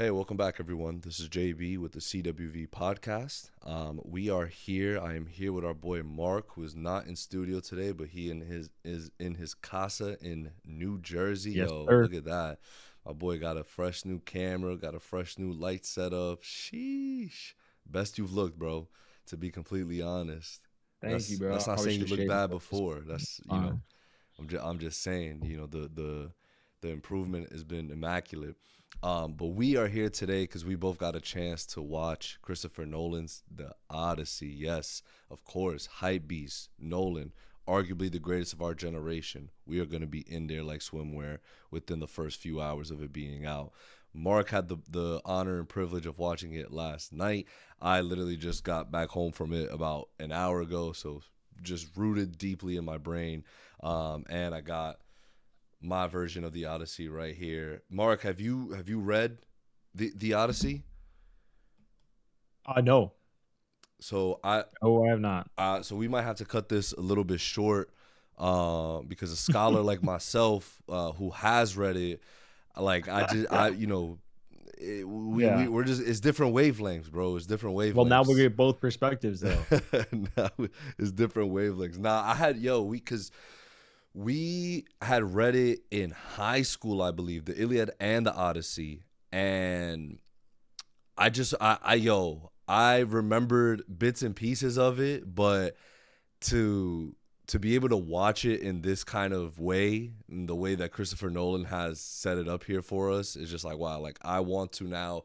Hey, welcome back, everyone. This is JB with the CWV podcast. We are here. I am here with our boy Mark, who is not in studio today, but he is in his casa in New Jersey. Yes, Yo, sir. look at that. My boy got a fresh new camera, got a fresh new light setup. Sheesh, best you've looked, bro. To be completely honest, Thank you, that's bro. not I saying wish you to looked shave it, bad but it's before. That's fine. I'm just saying, the improvement has been immaculate. But we are here today because we both got a chance to watch Christopher Nolan's The Odyssey. Yes, of course, hype beast Nolan, arguably the greatest of our generation. We are going to be in there like swimwear within the first few hours of it being out. Mark had the honor and privilege of watching it last night. I literally just got back home from it about an hour ago, so just rooted deeply in my brain. And I got my version of the Odyssey right here. Mark, have you read the Odyssey? No. So I Oh, I have not. so we might have to cut this a little bit short, because a scholar like myself, who has read it, like Yeah. we're just, it's different wavelengths, bro. It's different Well, now we wavelengths. get both perspectives, though. Now it's different wavelengths. Now I had yo we because we had read it in high school, I believe, the Iliad and the Odyssey, and I remembered bits and pieces of it, but to be able to watch it in this kind of way, in the way that Christopher Nolan has set it up here for us, is just like wow. Like I want to now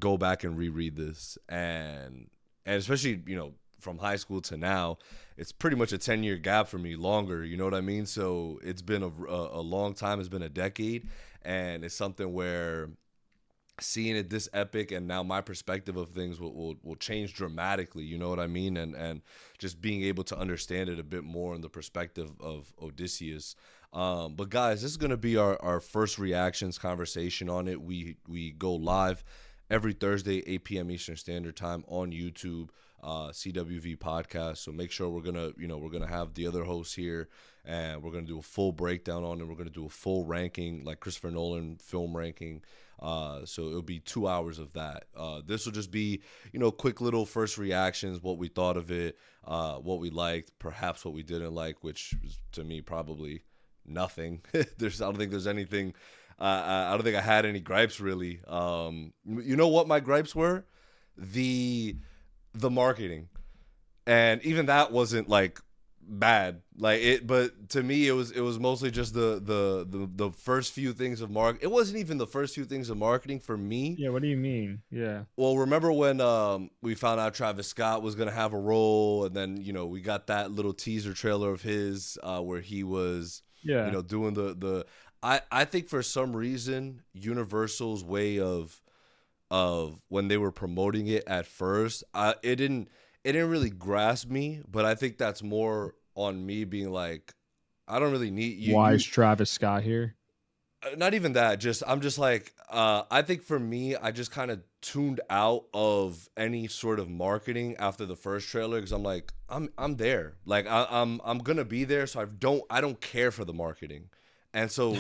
go back and reread this, and especially from high school to now, it's pretty much a 10-year gap for me, longer. You know what I mean? So it's been a long time. It's been a decade, and it's something where seeing it this epic and now my perspective of things will change dramatically, you know what I mean, and just being able to understand it a bit more in the perspective of Odysseus. But guys, this is going to be our first reactions conversation on it. We go live every Thursday 8 p.m. Eastern Standard Time on YouTube, CWV podcast. So make sure we're gonna have the other hosts here, and we're gonna do a full breakdown on it. We're gonna do a full ranking, like Christopher Nolan film ranking. So it'll be 2 hours of that. This will just be, quick little first reactions, what we thought of it, what we liked, perhaps what we didn't like, which is, to me, probably nothing. I don't think there's anything. I don't think I had any gripes really. You know what my gripes were? The the marketing, and even that wasn't like bad, like it, but to me it was mostly just the first few things of mark it wasn't even the first few things of marketing for me. Yeah, what do you mean? Yeah. Well, remember when we found out Travis Scott was gonna have a role, and then we got that little teaser trailer of his, where he was Yeah. doing the I think for some reason Universal's way of when they were promoting it at first, it didn't really grasp me, but I think that's more on me being like, I don't really need you. Why is Travis Scott here? Not even that. Just I'm just like, I think for me, I just kind of tuned out of any sort of marketing after the first trailer because I'm like, I'm there. Like I'm gonna be there, so I don't care for the marketing. And so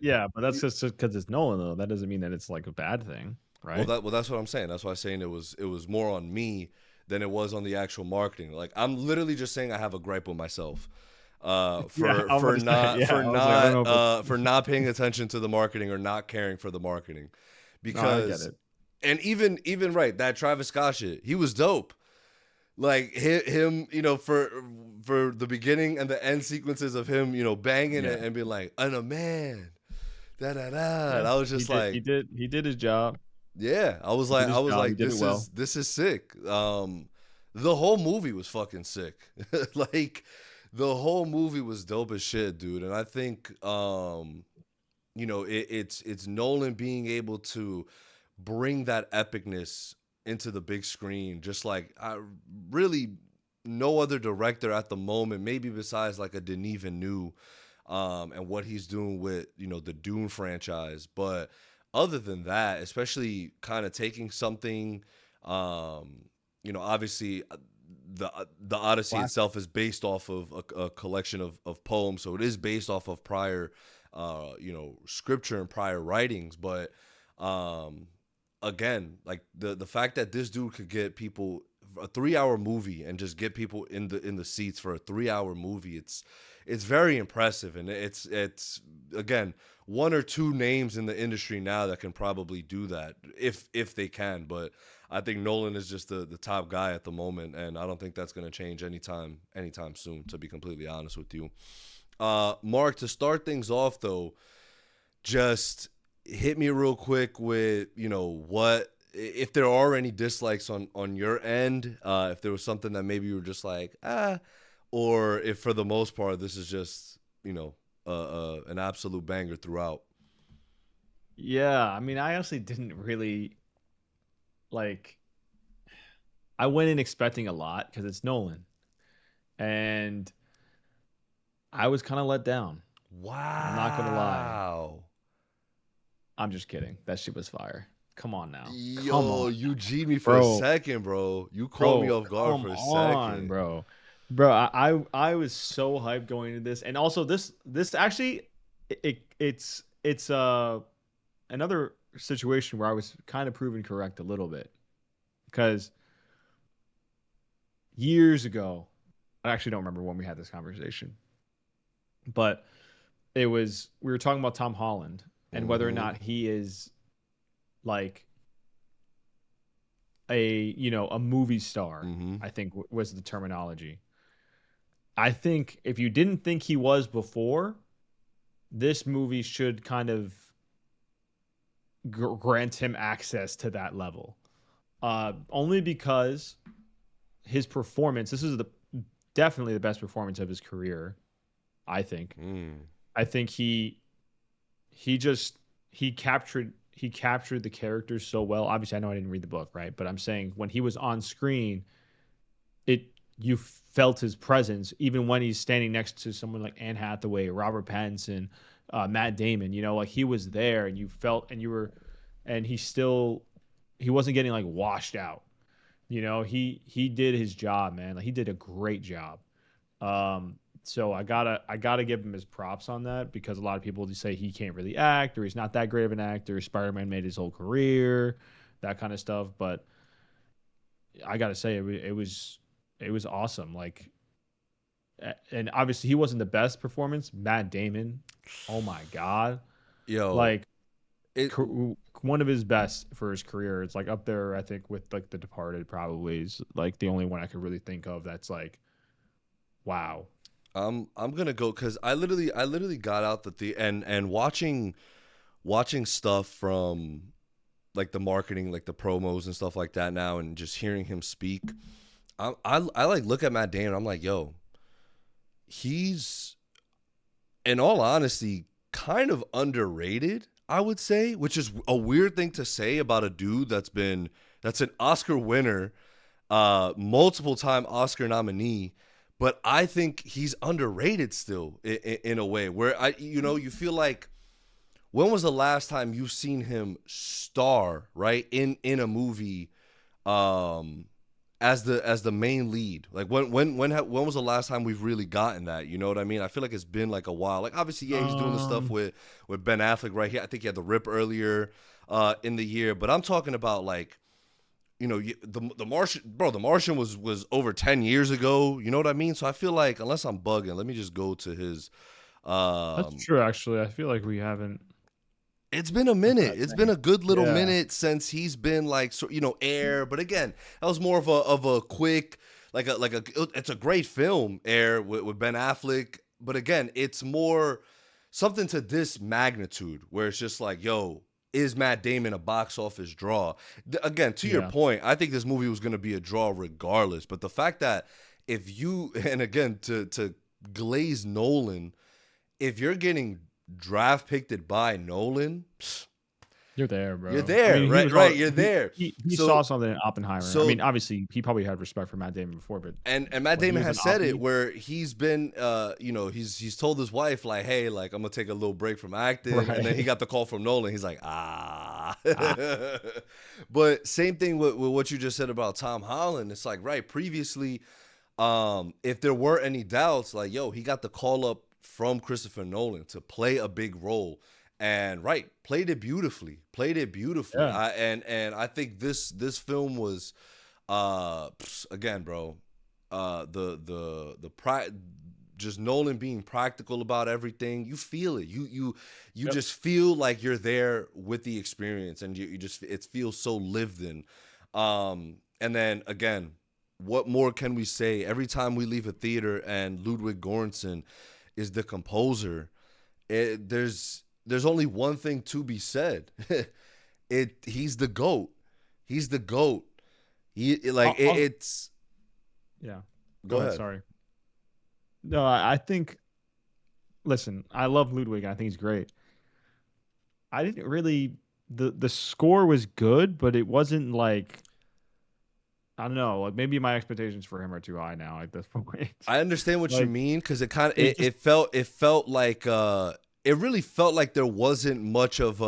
Yeah, but that's just because it's Nolan, though. That doesn't mean that it's like a bad thing, right? that's what I'm saying. That's why I'm saying it was more on me than it was on the actual marketing. Like I'm literally just saying I have a gripe with myself, Yeah, for I'm about for to say. not Yeah, for I was like, I don't not know, but for not paying attention to the marketing or not caring for the marketing, no, I get because it. and even right, that Travis Scott shit, he was dope. Like him, for the beginning and the end sequences of him, banging it Yeah. and being like, "I'm a man." Da da da. And Yeah. I was He just did. like, He did his job. yeah, I was He did like, his job. He did it this well. is sick. The whole movie was fucking sick. Like, the whole movie was dope as shit, dude. And I think, it's Nolan being able to bring that epicness into the big screen, just like I really no other director at the moment, maybe besides like a Denis Villeneuve, and what he's doing with the Dune franchise. But other than that, especially kind of taking something, obviously, the Odyssey Classic. itself is based off of a collection of poems, so it is based off of prior, scripture and prior writings. But again, like the fact that this dude could get people a 3-hour movie and just get people in the seats for a 3-hour movie, it's very impressive. And it's again, one or two names in the industry now that can probably do that if they can. But I think Nolan is just the top guy at the moment, and I don't think that's going to change anytime soon, to be completely honest with you. Mark, to start things off though, just hit me real quick with, what, if there are any dislikes on your end, if there was something that maybe you were just like, or if for the most part this is just, an absolute banger throughout. Yeah, I mean, I honestly didn't really like. I went in expecting a lot because it's Nolan, and I was kind of let down. I'm not gonna lie. Wow. I'm just kidding. That shit was fire. Come on now. Come Yo, on, you G'd me for a bro. second, bro. You caught me Bro, off guard come for a on, second. bro. Bro, I was so hyped going into this. And also this actually it's another situation where I was kind of proven correct a little bit. Because years ago, I actually don't remember when we had this conversation, but we were talking about Tom Holland and whether or Mm-hmm. not he is like a movie star. Mm-hmm. I think was the terminology. I think if you didn't think he was before, this movie should kind of grant him access to that level. Only because his performance, this is definitely the best performance of his career, I think. Mm. I think he just he captured the characters so well. Obviously, I know I didn't read the book, right? But I'm saying when he was on screen, you felt his presence even when he's standing next to someone like Anne Hathaway, Robert Pattinson, Matt Damon. Like he was there, and you felt, and you were, and he wasn't getting like washed out. He did his job, man. Like he did a great job. So I gotta give him his props on that because a lot of people just say he can't really act or he's not that great of an actor. Spider-Man made his whole career, that kind of stuff. But I gotta say it was awesome. Like, and obviously he wasn't the best performance. Matt Damon, oh my god, Yo, like it one of his best for his career. It's like up there, I think, with like The Departed. Probably is like the only one I could really think of that's like, wow. I'm gonna go because I literally got out and watching stuff from like the marketing, like the promos and stuff like that now, and just hearing him speak. I like look at Matt Damon. I'm like, yo, he's, in all honesty, kind of underrated, I would say, which is a weird thing to say about a dude that's an Oscar winner, multiple time Oscar nominee, but I think he's underrated still in a way where you feel like, when was the last time you've seen him star, right, in a movie, um as the main lead? Like when was the last time we've really gotten that? You know what I mean? I feel like it's been like a while. Like obviously, yeah, he's doing the stuff Um, with Ben Affleck right here. I think he had the Rip earlier in the year, but I'm talking about like, the Martian, bro. The Martian was over 10 years ago. You know what I mean? So I feel like, unless I'm bugging, let me just go to his. that's Um, true. Actually, I feel like we haven't. It's been a What's minute. that It's been name? a good little Yeah. minute since he's been like, so, Air. But again, that was more of a quick, like a. It's a great film, Air, with Ben Affleck. But again, it's more something to this magnitude where it's just like, yo, is Matt Damon a box office draw? Again, to your Yeah. point, I think this movie was going to be a draw regardless. But the fact that, if you, and again, to glaze Nolan, if you're getting draft picked by Nolan, You're there, you're bro. I there, mean, he right? was all Right, you're he there. he saw So, something in Oppenheimer. I so, mean, obviously, he probably had respect for Matt Damon before, but and Matt when he Damon was in has said it Oppie, where he's been, he's told his wife like, hey, like, I'm gonna take a little break from acting, and then he right? got the call from Nolan. He's like, ah. Ah, But same thing with what you just said about Tom Holland. It's like, right, previously, if there were any doubts, like, yo, he got the call up from Christopher Nolan to play a big role. and right, played it beautifully. Played it beautifully. Yeah. And I think this film was again, bro, the pride, just Nolan being practical about everything. You feel it. You Yep. just feel like you're there with the experience, and you just, it feels so lived in. And then again, what more can we say? Every time we leave a theater and Ludwig Göransson is the composer, there's only one thing to be said. He's the goat. He's the goat. I'll, It's yeah. Go go ahead. ahead. Sorry. No, I think. Listen, I love Ludwig. I think he's great. I didn't really. The score was good, but it wasn't like, I don't know. Like maybe my expectations for him are too high now at this point. I understand what you Like mean, because it kind of it just it felt like it really felt like there wasn't much of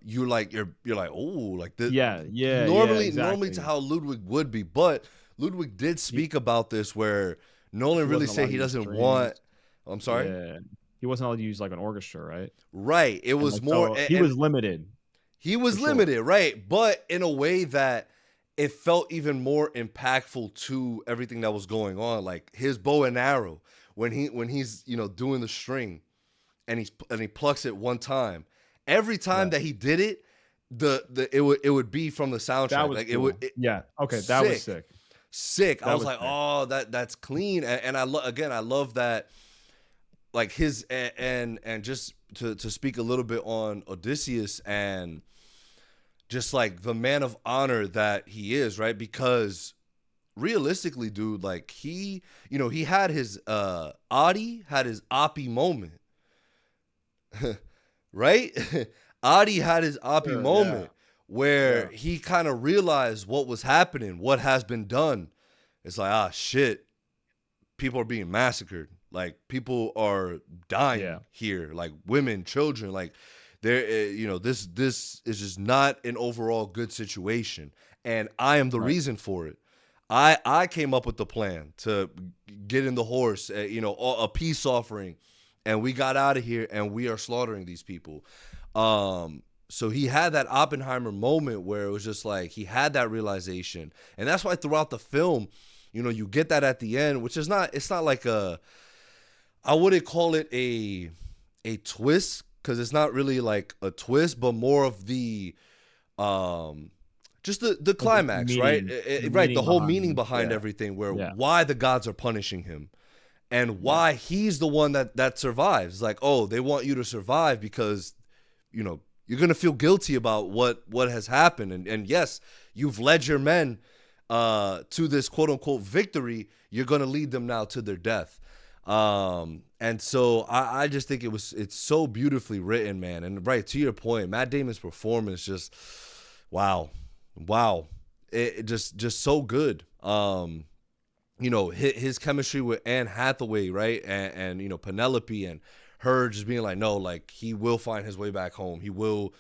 you're like, oh, like the yeah normally to exactly. how Ludwig would be, but Ludwig did He speak about this where he Nolan really wasn't allowed said to he use doesn't want. strings. I'm sorry. Yeah, he wasn't allowed to use like an orchestra, right? Right. It And was like more, so he and was limited he for was sure. limited, right? But in a way that it felt even more impactful to everything that was going on, like his bow and arrow when he's doing the string, and he plucks it one time. Every time Right. that he did it, it would be from the That soundtrack. was Like cool. Yeah. Okay, that was sick, sick. sick. I That was was like, sick. oh, that's clean, and again, I love that, like his, and just to speak a little bit on Odysseus, and just like the man of honor that he is, right? Because realistically, dude, like he had his Adi had his Oppie moment, right? Adi had his Oppie Sure, yeah. moment where Yeah. he kind of realized what was happening, what has been done. It's like, ah, shit, people are being massacred. Like people are Yeah. dying here, like women, children. Like there, this is just not an overall good situation, and I am the Right. reason for it. I came up with the plan to get in the horse, a peace offering, and we got out of here, and we are slaughtering these people. So he had that Oppenheimer moment where it was just like he had that realization, and that's why throughout the film, you get that at the end, which is not, it's not like I wouldn't call it a twist, because it's not really like a twist, but more of the um just the Like the climax, right? meaning the Right, the meaning whole meaning behind, behind yeah. everything, where Yeah. why the gods are punishing him, and Yeah. why he's the one that survives. Like, oh, they want you to survive because you're gonna feel guilty about what has happened, and yes, you've led your men to this quote unquote victory. You're gonna lead them now to their death. And so I just think it's so beautifully written, man. And right, to your point, Matt Damon's performance, just wow, wow, it just so good. His chemistry with Anne Hathaway, right, and Penelope, and her just being like, no, like he will find his way back home. He will,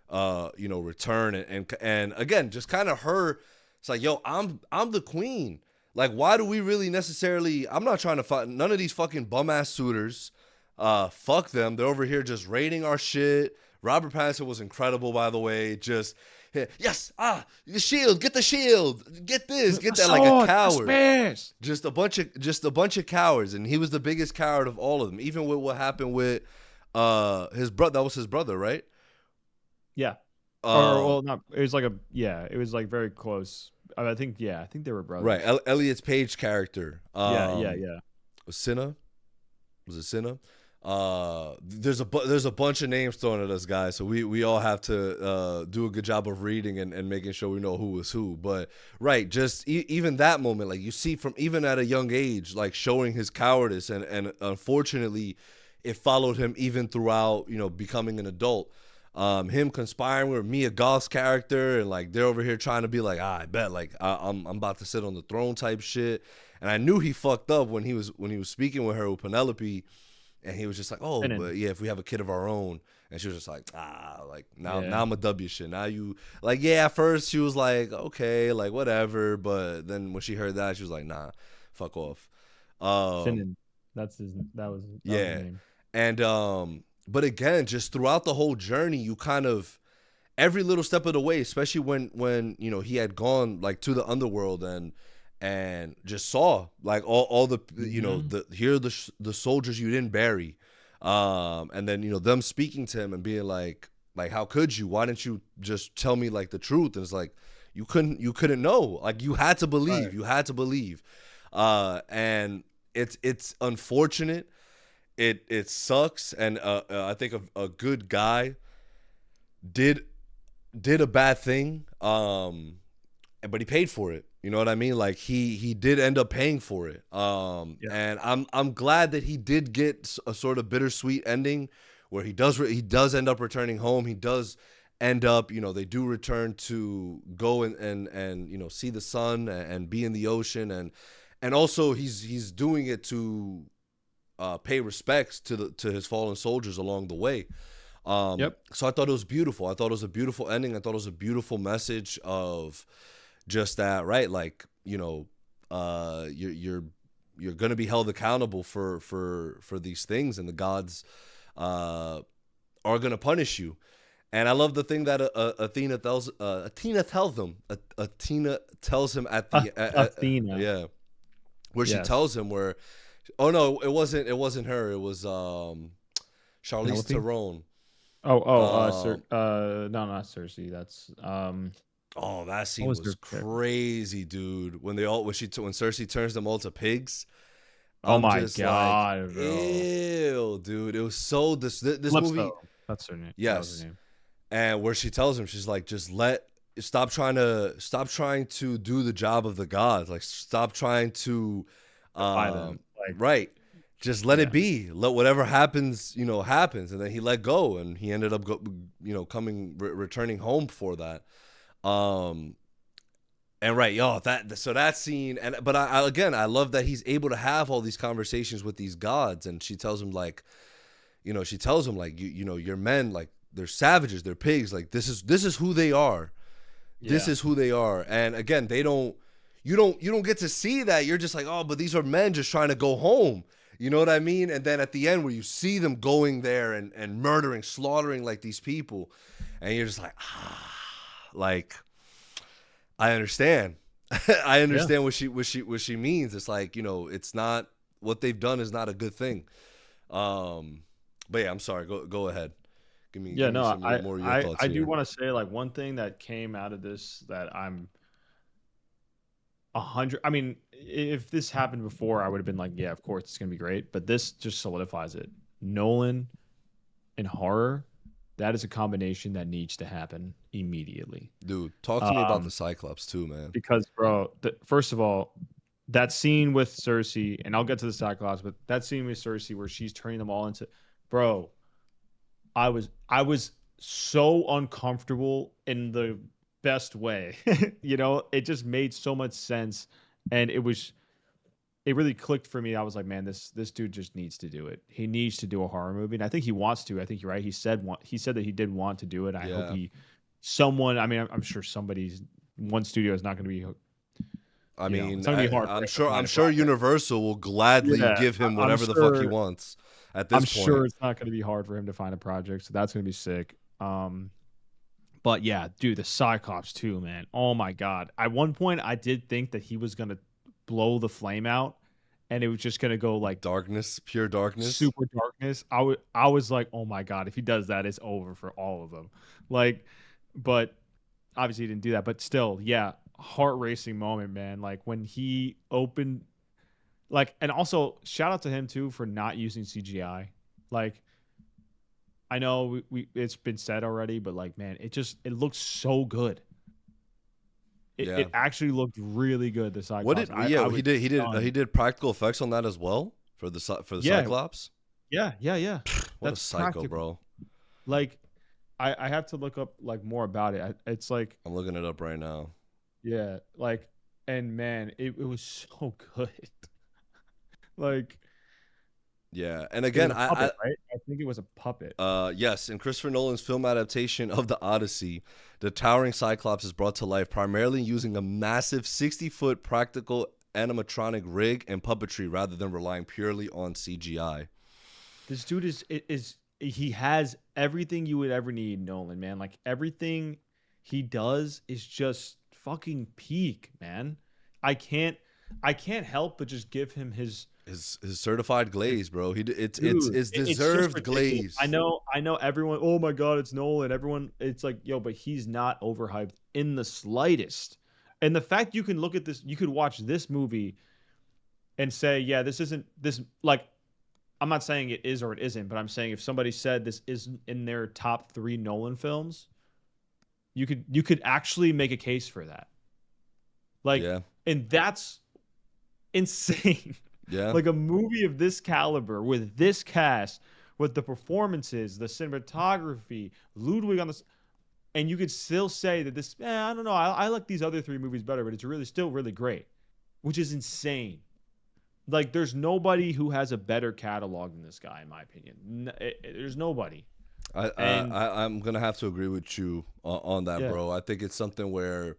return, and again, just kind of her. It's like, yo, I'm the queen. Like, why do we really necessarily? I'm not trying to fight none of these fucking bum ass suitors. Fuck them. They're over here just raiding our shit. Robert Pattinson was incredible, by the way. Just yes, the shield, get the shield, get this, My get that, like a sword, my coward. spears. Just a bunch of cowards, and he was the biggest coward of all of them. Even with what happened with his brother, that was his brother, right? Yeah. Or Um, well, not. It was like a yeah. It was like very close. I think yeah. I think they were right, brothers. Elliot's Page character. Yeah. Was Cinna? Was it Cinna? There's a bunch of names thrown at us, guys. So we all have to do a good job of reading and making sure we know who was who. But right, just even that moment, like you see from even at a young age, like showing his cowardice, and unfortunately, it followed him even throughout becoming an adult. Him conspiring with Mia Goth's character, and like they're over here trying to be like, I bet, like I'm about to sit on the throne type shit. And I knew he fucked up when he was speaking with her, with Penelope, and he was just like, oh, Finin. but yeah, if we have a kid of our own. And she was just like, like now Yeah. I'm a W shit. Now you, like, yeah, at first she was like, okay, like whatever, but then when she heard that, she was like, nah, fuck off. Um, Finin. That was his yeah. name. And but again, just throughout the whole journey, you kind of every little step of the way, especially when you know he had gone like to the underworld and just saw like all the you know Mhm. the here are the soldiers you didn't bury, and then you know them speaking to him and being like how could you, why didn't you just tell me like the truth, and it's like you couldn't know, like Right. you had to believe, and it's unfortunate, it sucks, and I think a good guy did did a bad thing, but he paid for it. You know what I mean? Like he did end up paying for it. Yeah. And I'm glad that he did get a sort of bittersweet ending where he does end up returning home. He does end up, you know, they do return to go and you know see the sun and be in the ocean, and also he's doing it to pay respects to his fallen soldiers along the way. Yep. So I thought it was beautiful. I thought it was a beautiful ending. I thought it was a beautiful message of just that, right? Like, you know, you're gonna be held accountable for these things, and the gods are gonna punish you. And I love the thing that Athena tells them. Athena tells him at the Athena. yeah, where she Yes. tells him where. Oh no, it wasn't her. It was Charlize Penelope. Theron. Sir. Um, No, not Cersei. That's Oh, that what scene was was her character? crazy, dude. When Cersei turns them all to pigs, Oh I'm my just like, god, bro. ew, dude. It was so this movie, Calypso. That's her name. That was her yes. name. And where she tells him, she's like, just stop trying to do the job of the gods. Like, stop trying to, Defy them. Like, right. Just let it yeah. be. Let whatever happens, you know, happens. And then he let go, and he ended up, returning home for that. Um, And right, yo, that scene, and but again, I love that he's able to have all these conversations with these gods, and she tells him like, you know, she tells him like, you know, your men, like they're savages, they're pigs, like this is who they are, this Yeah. is who they are, and again, you don't get to see that. You're just like, oh, but these are men just trying to go home, you know what I mean? And then at the end, where you see them going there and murdering, slaughtering like these people, and you're just like, like I understand. I Yeah. understand what she means. It's like, you know, it's not what they've done is not a good thing. Um, but yeah, I'm sorry. Go ahead. Give Yeah, me no, some more of your thoughts I do here. want to say like one thing that came out of this that I'm 100. I mean, if this happened before, I would have been like, yeah, of course it's gonna be great. But this just solidifies it. Nolan and horror, that is a combination that needs to happen immediately. Dude, talk to me about the Um, Cyclops too, man. because bro, first of all, that scene with Cersei, and I'll get to the Cyclops, but that scene with Cersei where she's turning them all into, bro, I was so uncomfortable in the best way. You know, it just made so much sense, and it really clicked for me. I was like, man, this dude just needs to do it. He needs to do a horror movie, and I think he wants to. I think you're right. He said that he did want to do it. I hope Yeah. someone. I mean, I'm sure somebody's one studio is not going to be, I it's mean, not going to be hard for I'm him to sure find I'm a sure project. Universal will gladly Yeah, give him I'm whatever the fuck he sure. wants at I'm this point. sure it's not going to be hard for him to find a project, so that's going to be sick. But yeah, dude, the Cyclops too, man. Oh my god. At one point, I did think that he was gonna blow the flame out, and it was just gonna go like Darkness, pure darkness. super darkness. I was like, oh my god, if he does that, it's over for all of them. Like, but obviously he didn't do that. But still, yeah, heart racing moment, man. Like when he opened, like, and also shout out to him too for not using CGI. Like I know it's been said already, but like, man, it looks so good. Yeah. It actually looked really good. The What Cyclops. did I yeah, was he stunned. did practical effects on that as well for the Yeah, Cyclops? yeah. What a That's psycho, practical. bro. Like, I have to look up like more about it. It's like, I'm looking it up right now. yeah, like, and man, it was so good. Like, Yeah, and it was again, a puppet, right? I think it was a puppet. yes, in Christopher Nolan's film adaptation of the Odyssey, the towering Cyclops is brought to life primarily using a massive 60-foot practical animatronic rig and puppetry rather than relying purely on CGI. This dude is he has everything you would ever need, Nolan, man. Like everything he does is just fucking peak, man. I can't I can't help but just give him His certified his glaze, bro. dude, It's it's just deserved ridiculous. glaze. I know everyone, oh my god, it's Nolan. Everyone, it's like, yo, but he's not overhyped in the slightest. And the fact you can look at this, you could watch this movie and say, yeah, this isn't this like I'm not saying it is or it isn't, but I'm saying if somebody said this isn't in their top 3 Nolan films, you could actually make a case for that. Like, Yeah, and that's insane. yeah. Like a movie of this caliber with this cast, with the performances, the cinematography, Ludwig on the, and you could still say that this, I don't know, I like these other 3 movies better, but it's really still really great, which is insane. Like, there's nobody who has a better catalog than this guy, in my opinion. There's nobody. And I'm gonna have to agree with you on that, yeah, bro. I think it's something where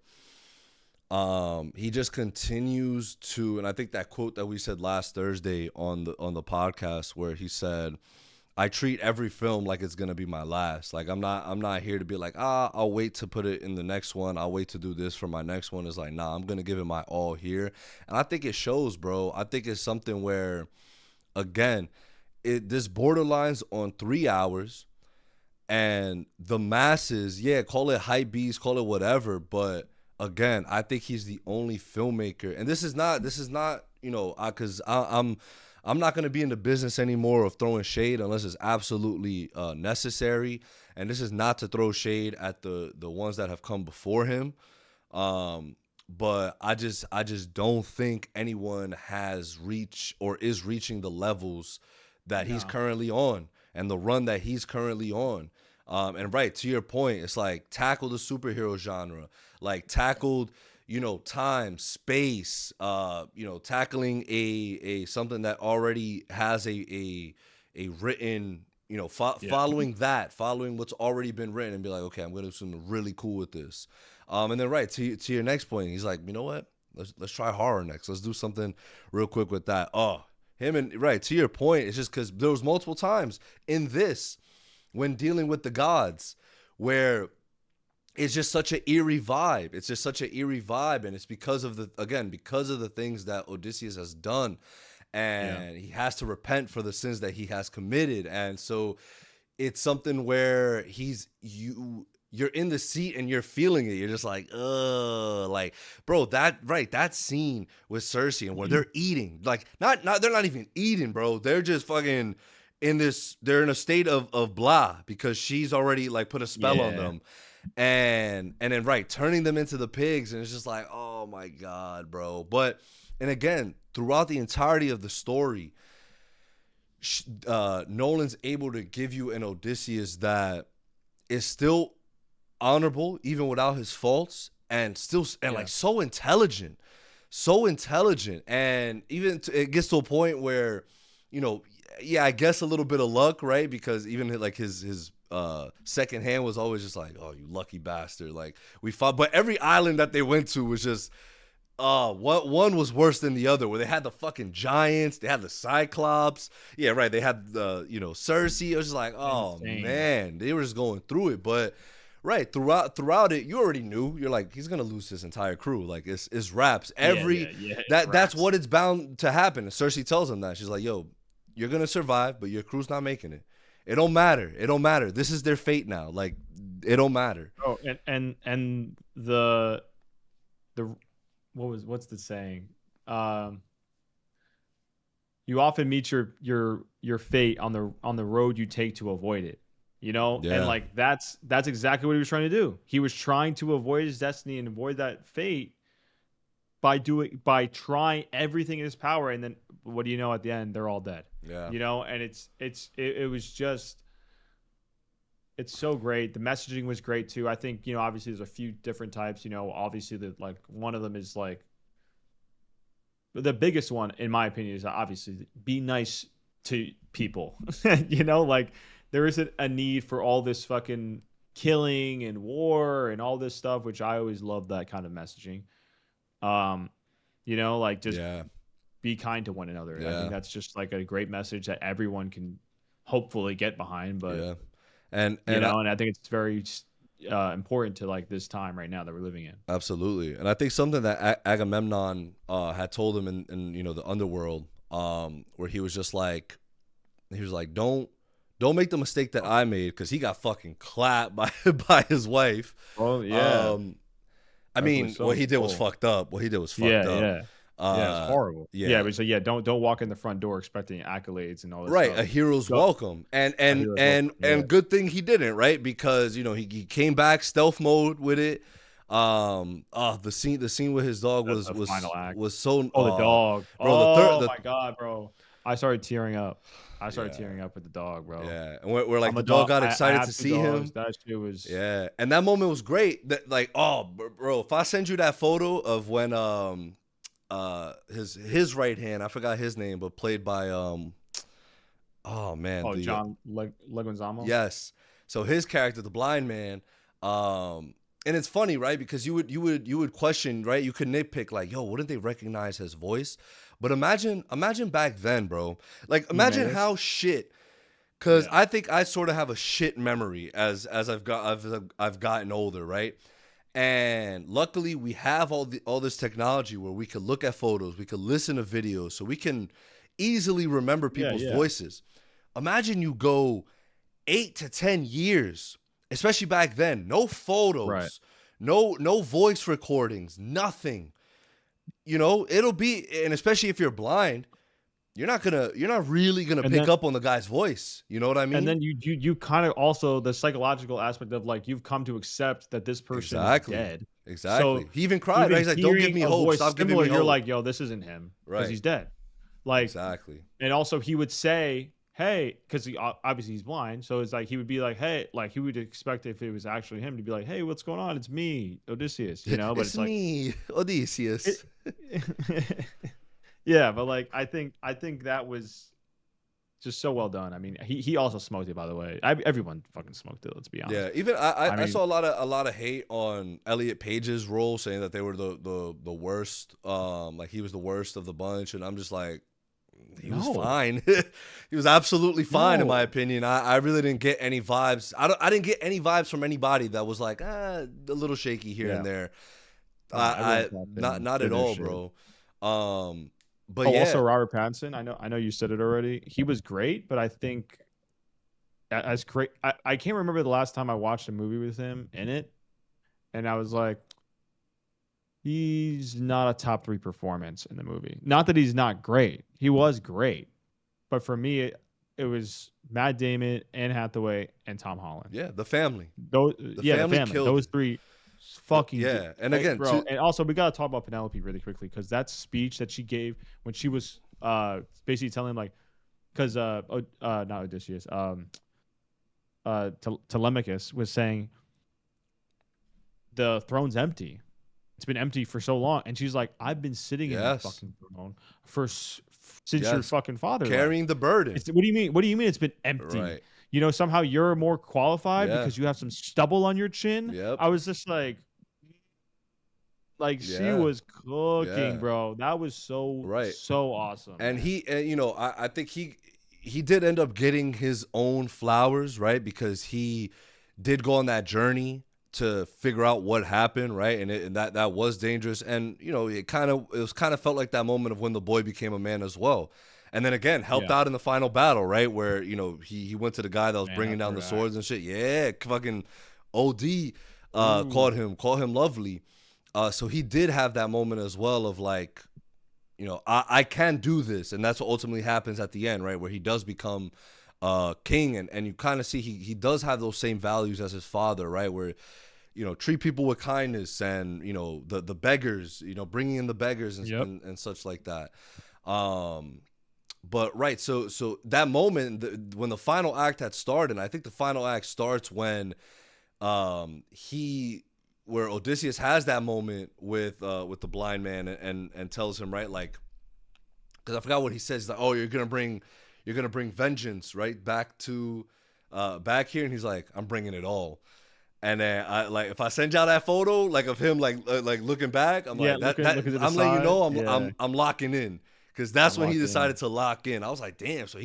he just continues to, and I think that quote that we said last Thursday on the podcast where he said, I treat every film like it's gonna be my last. Like I'm not here to be like, I'll wait to put it in the next one. I'll wait to do this for my next one. It's like, nah, I'm gonna give it my all here. And I think it shows, bro. I think it's something where, again, this borderlines on 3 hours, and the masses, yeah, call it hype beast, call it whatever, but again, I think he's the only filmmaker, and this is not, because I'm not gonna be in the business anymore of throwing shade unless it's absolutely necessary, and this is not to throw shade at the ones that have come before him, but I just don't think anyone has reached or is reaching the levels that he's no, currently on and the run that he's currently on. And right, to your point, it's like tackle the superhero genre, like tackled, time, space, tackling a something that already has a written, yeah, following what's already been written and be like, okay, I'm going to do something really cool with this. And then right to your next point, he's like, you know what? Let's try horror next. Let's do something real quick with that. Oh, him and right to your point, it's just because there was multiple times in this when dealing with the gods where it's just such an eerie vibe. It's just such an eerie vibe, and it's because of the things that Odysseus has done, yeah, and he has to repent for the sins that he has committed, and so it's something where you're in the seat and you're feeling it. You're just like, like, bro, that scene with Cersei and where they're eating, like, not they're not even eating, bro. They're just fucking they're in a state of blah because she's already like put a spell on yeah, them, and then right turning them into the pigs, and it's just like, oh my god, bro. But and again, throughout the entirety of the story, Nolan's able to give you an Odysseus that is still honorable even without his faults, and still and yeah, like so intelligent, and even it gets to a point where, yeah, I guess a little bit of luck, right? Because even like his second hand was always just like, oh, you lucky bastard. Like we fought, but every island that they went to was just what one was worse than the other, where they had the fucking giants, they had the Cyclops, yeah, right, they had the Cersei. It was just like, oh insane. man, they were just going through it. But right throughout it, you already knew, you're like, he's gonna lose his entire crew. Like it's raps. Yeah, yeah, yeah. It's That's raps. what it's bound to happen. And Cersei tells him that, she's like, yo, you're gonna survive, but your crew's not making it. It don't matter. This is their fate now. Like, it don't matter. Oh, and the what's the saying? Um, you often meet your fate on the road you take to avoid it. And Yeah. like that's exactly what he was trying to do. He was trying to avoid his destiny and avoid that fate by trying everything in his power, and then what do you know, at the end they're all dead. Yeah. And it was just, it's so great. The messaging was great too. I think, obviously there's a few different types, obviously like one of them is like the biggest one in my opinion is obviously be nice to people. Like there isn't a need for all this fucking killing and war and all this stuff, which I always love that kind of messaging. Um, like just Yeah. be kind to one another. I think Yeah. that's just like a great message that everyone can hopefully get behind. But Yeah. And you and I, know, and I think it's very important to like this time right now that we're living in. absolutely. And I think something that Agamemnon had told him in the underworld, where he was just like, don't make the mistake that I made, because he got fucking clapped by by his wife. Oh yeah, Um, I rightfully mean, so. what In he did was full. fucked up. What he did was fucked Yeah, up. yeah, yeah. It's horrible. Yeah, Yeah, but so yeah, don't walk in the front door expecting accolades and all this right. stuff. A hero's Go, welcome, and a and hero's and welcome. Yeah, and good thing he didn't, right? Because he came back stealth mode with it. The scene with his dog the final act. was so Oh, the dog. bro, the third Oh the my god, bro. I started tearing up. I started yeah, tearing up with the dog, bro. yeah, and we're like I'm the a dog dog. got I excited have to two see dogs. him. That shit was. Yeah, and that moment was great. That, like, oh, bro, if I send you that photo of when his right hand, I forgot his name, but played by oh man, Oh, the John Leguizamo. yes. So his character, the blind man, and it's funny, right? Because you would question, right? You could nitpick like, yo, wouldn't they recognize his voice? But imagine back then, bro. Like, imagine Eumaeus. how shit. Because Yeah. I think I sort of have a shit memory as I've gotten older, right? And luckily, we have all this technology where we could look at photos, we could listen to videos, so we can easily remember Yeah, people's yeah. voices. Imagine you go 8 to 10 years, especially back then. No Right. photos, no voice recordings, nothing. It'll be, and especially if you're blind, you're not really gonna And pick then up on the guy's voice. You know what I and mean? then you kind of also the psychological aspect of like you've come to accept that this person is Exactly. dead. Exactly. So He even cried, right? even He's like, "Don't give hearing me a hope. voice Stop giving similar, me you're hope." like, yo, this isn't him because Right. he's dead. Like, Exactly. and also he would say, hey, because he obviously he's blind, so it's like he would be like, hey, like he would expect if it was actually him to be like, hey, what's going on? It's me, Odysseus, but It's it's like me, Odysseus. it, yeah, but like I think that was just so well done. I mean, he also smoked it, by the way. Everyone fucking smoked it. Let's be honest. Yeah, even I, I I mean, saw a lot of hate on Elliot Page's role, saying that they were the worst. Like he was the worst of the bunch, and I'm just like, he was no, fine. He was absolutely fine, in my no, opinion. I really didn't get any vibes. I didn't get any vibes from anybody that was like, a little shaky here and yeah, there. no. Everyone I tapped not in, not at did their all, shit. bro. But Oh, also yeah, Robert Pattinson. I know you said it already. He was great, but I think as great. I can't remember the last time I watched a movie with him in it, and I was like, he's not a top three performance in the movie. Not that he's not great. He was great, but for me, it was Matt Damon, Anne Hathaway, and Tom Holland. yeah, the family, Those, the yeah, the family family. killed Those it. three, fucking Yeah, and hey, again, bro. And also, we gotta talk about Penelope really quickly because that speech that she gave when she was basically telling him like, because not Odysseus, Telemachus was saying the throne's empty. It's been empty for so long, and she's like, I've been sitting in that yes, fucking throne since your yes, fucking father left. carrying the burden, What do you mean? What do you mean it's been empty? right? Somehow you're more qualified Yeah, because you have some stubble on your chin. yep, I was just like she yeah, was cooking, yeah, bro. That was right. so awesome, And man. I think he did end up getting his own flowers, right? Because he did go on that journey to figure out what happened, right? And that was dangerous. And it was kind of felt like that moment of when the boy became a man as well. And then again, helped Yeah, out in the final battle, right? Where he went to the guy that was man, bringing that down third the act. swords and shit. Yeah, fucking OD Ooh, called him lovely. So he did have that moment as well of like, I can do this, and that's what ultimately happens at the end, right? Where he does become king, and you kind of see he does have those same values as his father, right? Where treat people with kindness, and the beggars, bringing in the beggars and, yep. and, and such like that. But right, so that moment, when the final act had started, and I think the final act starts when he where Odysseus has that moment with the blind man, and tells him, right, like, because I forgot what he says, like, oh, you're gonna bring vengeance, right, back here, and he's like, I'm bringing it all. And then I, like, if I send y'all that photo, like, of him, like looking back, I'm Yeah, like, that looking to the I'm letting you side. know, Yeah, I'm locking in, because that's I'm when he locked in. decided to lock in. I was like, damn, so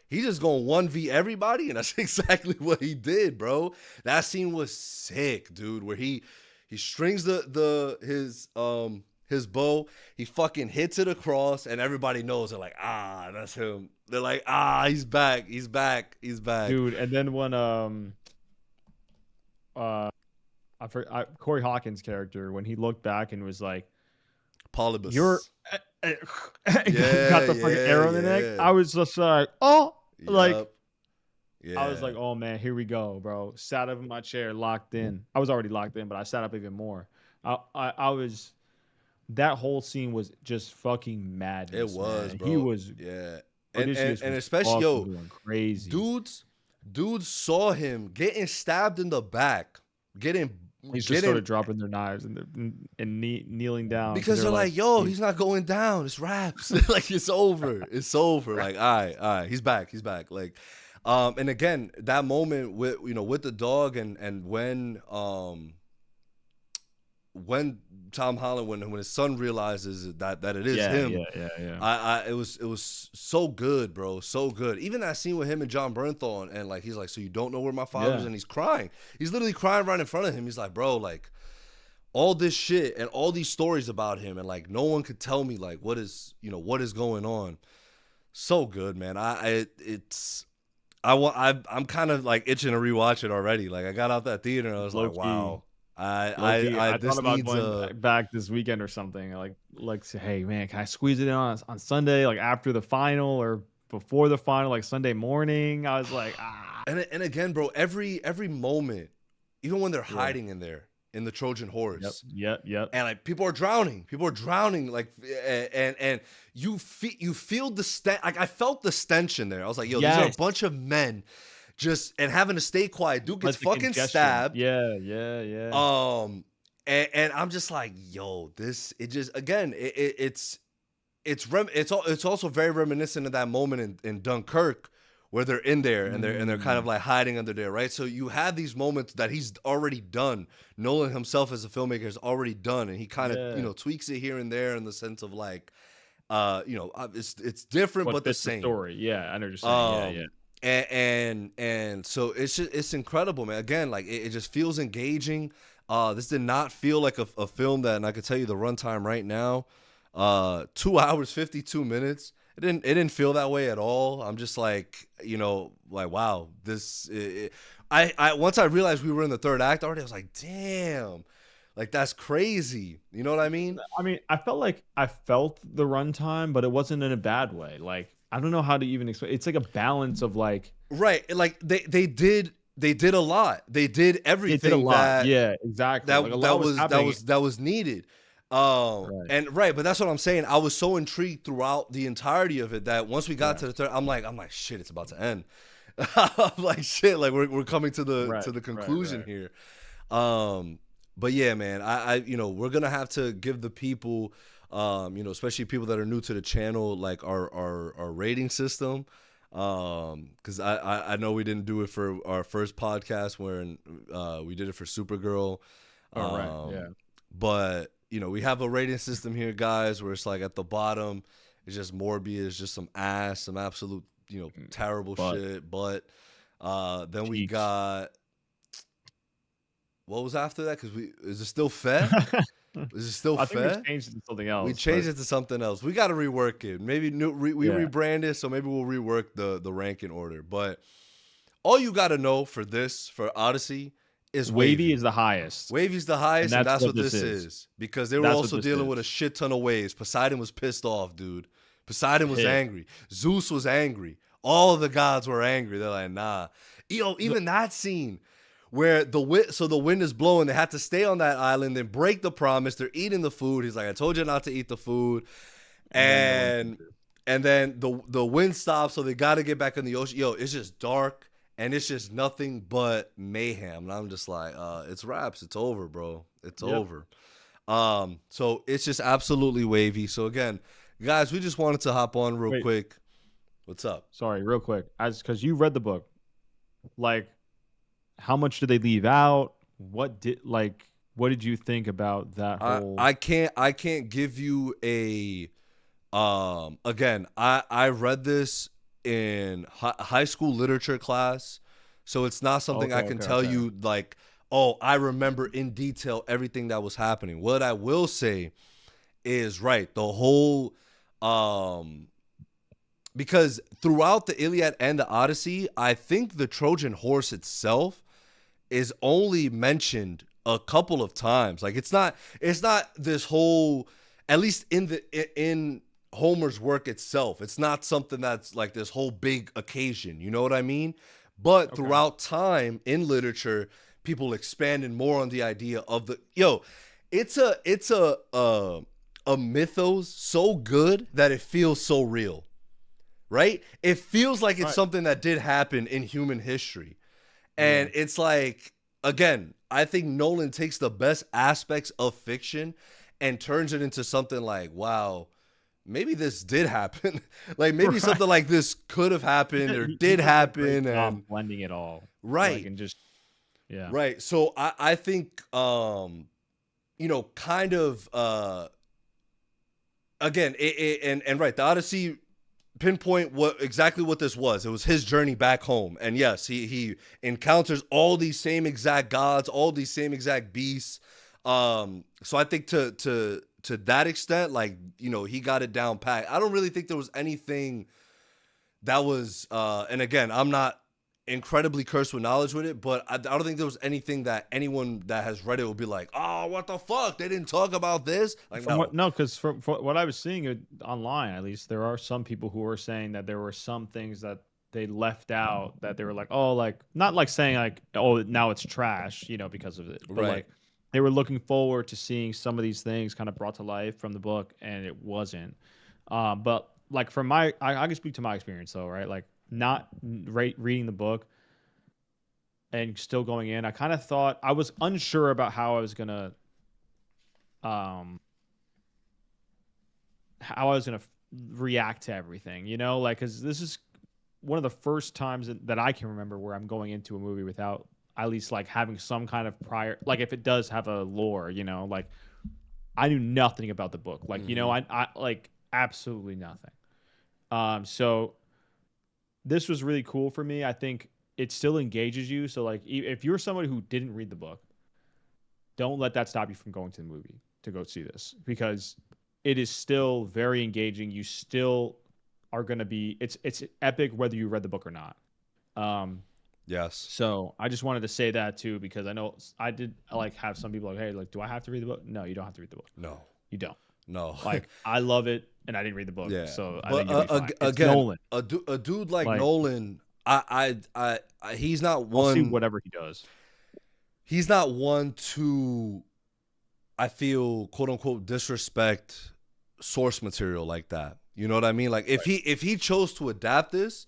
He just going 1v everybody, and that's exactly what he did, bro. That scene was sick, dude, where he strings his bow, he fucking hits it across, and everybody knows. They're like, ah, that's him. They're like, ah, he's back, he's back, he's back. Dude, and then when Corey Hawkins' character, when he looked back and was like, Polybus. "You're," Yeah, got the fucking arrow in the neck. I was just like, "Oh," like, yeah. I was like, "Oh man, here we go, bro." Sat up in my chair, locked in. I was already locked in, but I sat up even more. I was. That whole scene was just fucking madness. It was, man. bro. He was, yeah, and Odysseus was especially going crazy. Dudes saw him getting stabbed in the back, He's just started dropping their knives and kneeling down because they're like, "Yo, he's not going down. It's wraps. Like it's over. It's over. Like, all right, he's back. Like, and again, that moment with the dog and when Tom Holland, when his son realizes that it is him, yeah. It was so good, bro, so good. Even that scene with him and John Bernthal, and like he's like, so you don't know where my father is, and he's crying. He's literally crying right in front of him. He's like, bro, like all this shit and all these stories about him, and like no one could tell me like what is going on. So good, man. I'm kind of like itching to rewatch it already. Like I got out that theater and I was like, wow. I thought about going back this weekend or something. Like say, hey man, can I squeeze it in on Sunday, like after the final or before the final, like Sunday morning? I was like, ah. And again, bro, every moment, even when they're hiding in there in the Trojan horse, yep, and like people are drowning, like, and you feel the stench. Like I felt the stench in there. I was like, yo, these are a bunch of men. And having to stay quiet. Dude gets fucking stabbed. Yeah. And I'm just like, yo, it's also very reminiscent of that moment in Dunkirk where they're in there and they're kind of like hiding under there, right? So you have these moments that he's already done. Nolan himself as a filmmaker has already done, and he kind of tweaks it here and there in the sense of like, it's different but the same story. Yeah, I know what you're saying. And so it's incredible, man. Again, like it just feels engaging. This did not feel like a film that, and I can tell you the runtime right now, 2 hours 52 minutes. It didn't feel that way at all. I'm just like, like wow, I once I realized we were in the third act already, I was like, damn, like that's crazy. You know what I mean? I mean, I felt the runtime, but it wasn't in a bad way. Like, I don't know how to even explain. It's like a balance of like, right. Like they did a lot. They did everything. They did a lot. Yeah, exactly. That was needed. And but that's what I'm saying. I was so intrigued throughout the entirety of it that once we got to the third, I'm like, shit, it's about to end. I'm like, shit, like we're coming to the conclusion here. But yeah, man, I we're gonna have to give the people, especially people that are new to the channel, like our rating system. Because I know we didn't do it for our first podcast when we did it for Supergirl. But we have a rating system here, guys, where it's like at the bottom it's just Morbius, just some ass, some absolute terrible shit. But then we got, what was after that? Because is it still fair? Is it still fair? I think we changed it to something else. We changed it to something else. We got to rework it. Maybe rebrand it, so maybe we'll rework the ranking order. But all you got to know for Odyssey is Wavy is the highest. Wavy's the highest, and that's what this is. Because they were also dealing with a shit ton of waves. Poseidon was pissed off, dude. Poseidon was angry. Zeus was angry. All of the gods were angry. They're like, nah. Even that scene where the wind is blowing, they had to stay on that island and break the promise. They're eating the food. He's like, I told you not to eat the food. And then the wind stops, so they got to get back in the ocean. It's just dark. And it's just nothing but mayhem. And I'm just like, it's wraps. It's over, bro. It's over. So it's just absolutely wavy. So again, guys, we just wanted to hop on real quick. What's up? Sorry, real quick. Because you read the book. Like, how much did they leave out? What did you think about that whole? I can't give you a. Again, I read this in high school literature class, so it's not something Okay, I can okay, tell okay. you like, oh, I remember in detail everything that was happening. What I will say is, right, the whole because throughout the Iliad and the Odyssey, I think the Trojan horse itself is only mentioned a couple of times. Like it's not this whole, at least in Homer's work itself. It's not something that's like this whole big occasion, you know what I mean? But Okay. throughout time in literature, people expanded more on the idea of the it's a mythos so good that it feels so real, right? It feels like it's Right. something that did happen in human history. Yeah. And it's like, again, I think Nolan takes the best aspects of fiction and turns it into something like, wow, maybe this did happen. Like maybe Right. something like this could have He happened did, or he did does a great happen. job And blending it all, like, right, and just yeah. right. So I think, kind of, again, and right, the Odyssey pinpoint what this was. It was his journey back home, and yes, he encounters all these same exact gods, all these same exact beasts. So I think to that extent, like, he got it down pat. I don't really think there was anything that was, and again, I'm not incredibly cursed with knowledge with it, but I don't think there was anything that anyone that has read it will be like, oh, what the fuck, they didn't talk about this. Like, From what no. no, because from what I was seeing online, at least, there are some people who are saying that there were some things that they left out, that they were like, oh, like, not like saying like, oh, now it's trash, because of it, but Right. like they were looking forward to seeing some of these things kind of brought to life from the book, and it wasn't. But like from I can speak to my experience though, right? Like not reading the book and still going in, I kind of thought I was unsure about um how I was gonna react to everything, like, because this is one of the first times that I can remember where I'm going into a movie without at least like having some kind of prior, like if it does have a lore, like I knew nothing about the book, like Mm-hmm. I like absolutely nothing. So this was really cool for me. I think it still engages you. So like if you're somebody who didn't read the book, don't let that stop you from going to the movie to go see this, because it is still very engaging. You still are going to be, it's epic whether you read the book or not. Um, Yes. so I just wanted to say that too, because I know I did like have some people like, hey, like, do I have to read the book? No, you don't have to read the book. No. You don't. No. Like, I love it, and I didn't read the book, Yeah, so I but think you'll be fine. It's again, Nolan. a dude like Like, Nolan, he's not I'll see one. whatever he does. He's not one to, I feel, quote unquote, disrespect source material like that. You know what I mean? Like if he chose to adapt this,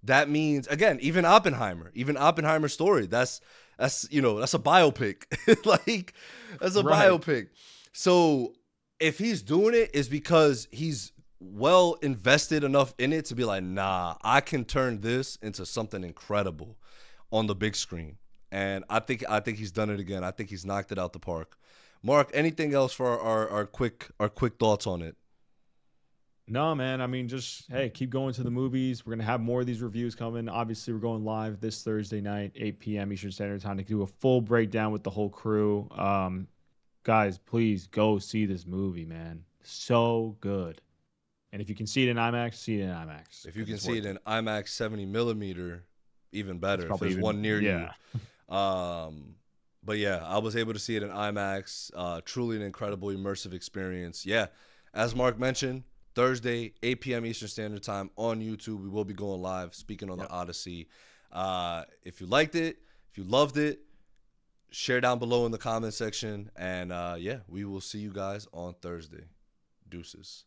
that means, again, even Oppenheimer's story. That's a biopic. Like, that's a Right. biopic. So if he's doing it, is because he's well invested enough in it to be like, nah, I can turn this into something incredible on the big screen. And I think he's done it again. I think he's knocked it out the park. Mark, anything else for our quick thoughts on it? No, man. I mean, just hey, keep going to the movies. We're gonna have more of these reviews coming. Obviously, we're going live this Thursday night, 8 p.m. Eastern Standard Time, to do a full breakdown with the whole crew. Guys, please go see this movie, man. So good. And if you can see it in IMAX, see it in IMAX If you because can it's see it worth it. in IMAX 70 millimeter, even It's better if probably there's even one near you. yeah. Um, but yeah, I was able to see it in IMAX. Truly an incredible immersive experience. Yeah, as Mark mentioned, Thursday, 8 p.m. Eastern Standard Time on YouTube. We will be going live, speaking on the Yep. Odyssey. If you liked it, if you loved it, share down below in the comment section. And yeah, we will see you guys on Thursday. Deuces.